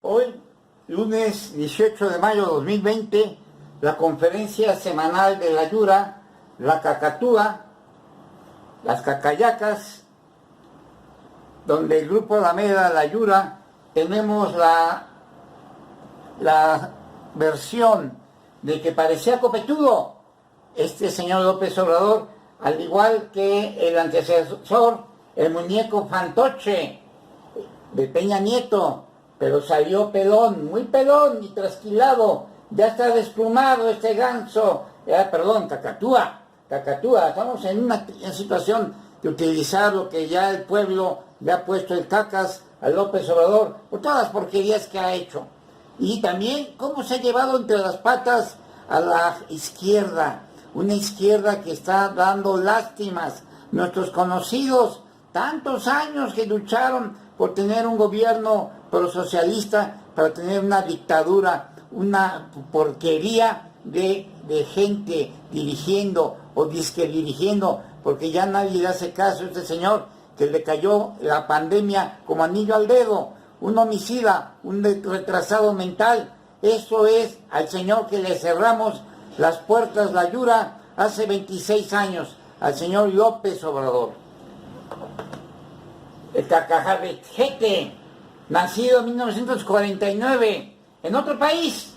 Hoy, lunes 18 de mayo de 2020, la conferencia semanal de la Yura, la Cacatúa, las Cacayacas, donde el grupo Alameda, la Yura, tenemos la versión de que parecía copetudo este señor López Obrador, al igual que el antecesor, el muñeco fantoche de Peña Nieto, pero salió pelón, muy pelón y trasquilado, ya está desplumado este ganso, Cacatúa, estamos en una situación de utilizar lo que ya el pueblo le ha puesto el cacas a López Obrador, por todas las porquerías que ha hecho, y también cómo se ha llevado entre las patas a la izquierda, una izquierda que está dando lástimas, nuestros conocidos, tantos años que lucharon por tener un gobierno prosocialista, para tener una dictadura, una porquería de gente dirigiendo o disque dirigiendo, porque ya nadie le hace caso a este señor que le cayó la pandemia como anillo al dedo, un homicida, un retrasado mental. Eso es al señor que le cerramos las puertas, la Yura, hace 26 años, al señor López Obrador. El cacajete, nacido en 1949, en otro país,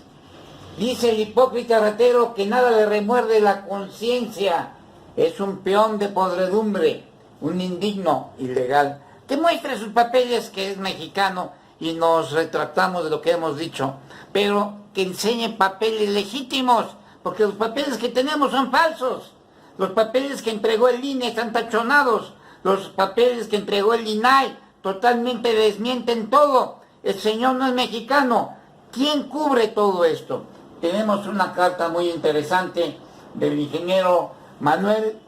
dice el hipócrita ratero que nada le remuerde la conciencia, es un peón de podredumbre, un indigno ilegal, que muestre sus papeles que es mexicano y nos retractamos de lo que hemos dicho, pero que enseñe papeles legítimos, porque los papeles que tenemos son falsos, los papeles que entregó el INE están tachonados, los papeles que entregó el INAI totalmente desmienten todo. El señor no es mexicano. ¿Quién cubre todo esto? Tenemos una carta muy interesante del ingeniero Manuel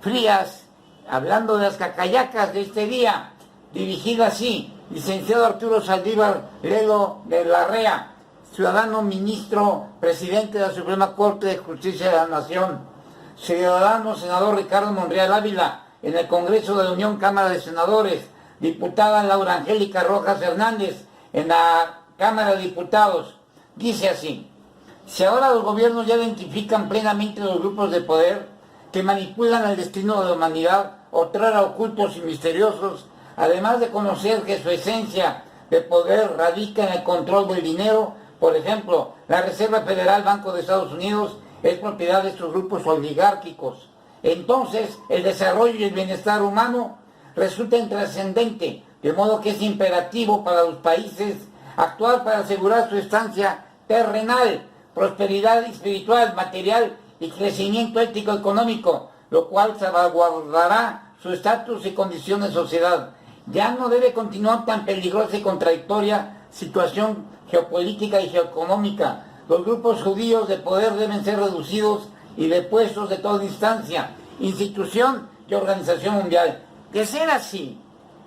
Frías, hablando de las cacayacas de este día, dirigida así: licenciado Arturo Saldívar Lelo de la Rea, ciudadano ministro, presidente de la Suprema Corte de Justicia de la Nación, ciudadano senador Ricardo Monreal Ávila, en el Congreso de la Unión Cámara de Senadores, diputada Laura Angélica Rojas Hernández, en la Cámara de Diputados. Dice así: si ahora los gobiernos ya identifican plenamente los grupos de poder que manipulan el destino de la humanidad, otrora ocultos y misteriosos, además de conocer que su esencia de poder radica en el control del dinero, por ejemplo, la Reserva Federal, Banco de Estados Unidos, es propiedad de estos grupos oligárquicos, entonces el desarrollo y el bienestar humano resultan trascendente, de modo que es imperativo para los países actuar para asegurar su estancia terrenal, prosperidad espiritual, material y crecimiento ético-económico, lo cual salvaguardará su estatus y condición de sociedad. Ya no debe continuar tan peligrosa y contradictoria situación geopolítica y geoeconómica. Los grupos judíos de poder deben ser reducidos y depuestos de toda instancia, institución y organización mundial. De ser así,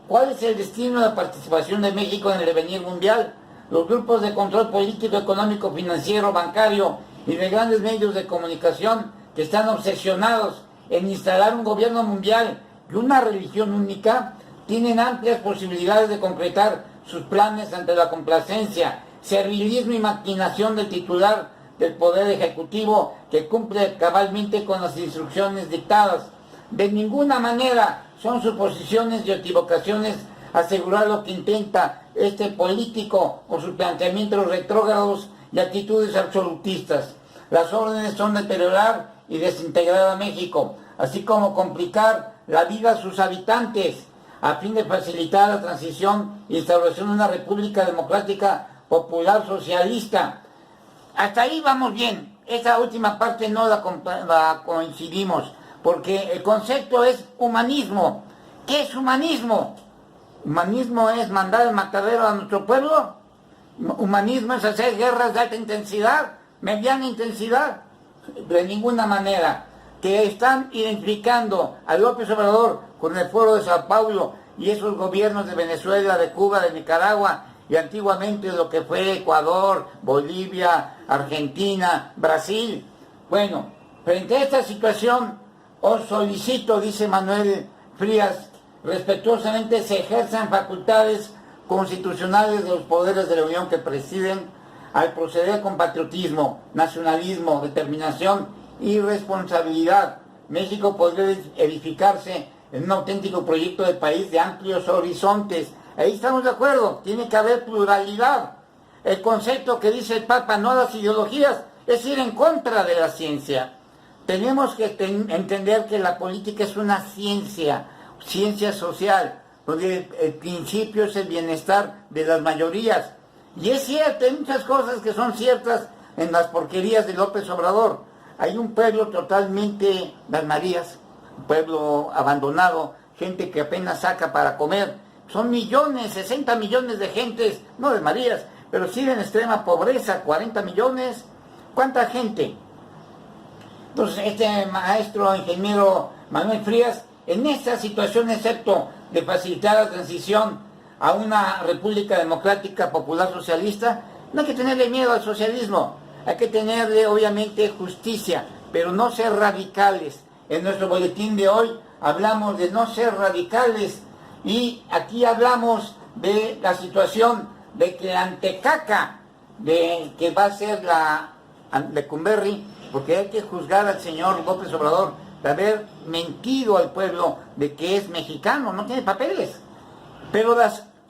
¿cuál es el destino de la participación de México en el devenir mundial? Los grupos de control político, económico, financiero, bancario y de grandes medios de comunicación que están obsesionados en instalar un gobierno mundial y una religión única, tienen amplias posibilidades de concretar sus planes ante la complacencia, servilismo y maquinación del titular del Poder Ejecutivo, que cumple cabalmente con las instrucciones dictadas. De ninguna manera son suposiciones y equivocaciones asegurar lo que intenta este político con sus planteamientos retrógrados y actitudes absolutistas. Las órdenes son deteriorar y desintegrar a México, así como complicar la vida a sus habitantes, a fin de facilitar la transición e instauración de una república democrática popular socialista. Hasta ahí vamos bien. Esta última parte no la coincidimos, porque el concepto es humanismo. ¿Qué es humanismo? ¿Humanismo es mandar el matadero a nuestro pueblo? ¿Humanismo es hacer guerras de alta intensidad, mediana intensidad? De ninguna manera. Que están identificando a López Obrador con el Foro de Sao Paulo y esos gobiernos de Venezuela, de Cuba, de Nicaragua y antiguamente lo que fue Ecuador, Bolivia, Argentina, Brasil. Bueno, frente a esta situación, os solicito, dice Manuel Frías, respetuosamente se ejerzan facultades constitucionales de los poderes de la Unión que presiden al proceder con patriotismo, nacionalismo, determinación y responsabilidad. México podría edificarse en un auténtico proyecto de país de amplios horizontes. Ahí estamos de acuerdo, tiene que haber pluralidad. El concepto que dice el Papa, no a las ideologías, es ir en contra de la ciencia. Tenemos que entender que la política es una ciencia social, donde el principio es el bienestar de las mayorías. Y es cierto, hay muchas cosas que son ciertas en las porquerías de López Obrador. Hay un pueblo totalmente, las Marías, un pueblo abandonado, gente que apenas saca para comer. Son millones, 60 millones de gentes, no de Marías, pero sí en extrema pobreza, 40 millones. ¿Cuánta gente? Entonces, este maestro ingeniero Manuel Frías, en esta situación, excepto de facilitar la transición a una república democrática popular socialista, no hay que tenerle miedo al socialismo, hay que tenerle obviamente justicia, pero no ser radicales. En nuestro boletín de hoy hablamos de no ser radicales y aquí hablamos de la situación de que Antecaca, de que va a ser la Lecumberri, porque hay que juzgar al señor López Obrador de haber mentido al pueblo de que es mexicano, no tiene papeles. Pero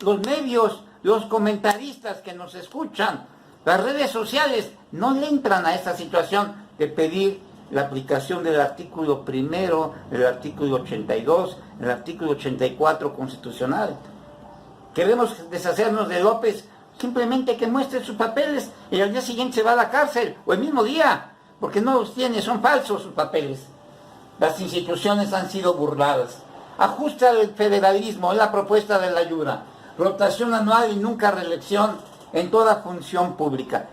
los medios, los comentaristas que nos escuchan, las redes sociales, no le entran a esta situación de pedir la aplicación del artículo primero, del artículo 82, del artículo 84 constitucional. Queremos deshacernos de López, simplemente que muestre sus papeles y al día siguiente se va a la cárcel, o el mismo día, porque no los tiene, son falsos sus papeles. Las instituciones han sido burladas. Ajusta el federalismo, es la propuesta de la Ayuda. Rotación anual y nunca reelección en toda función pública.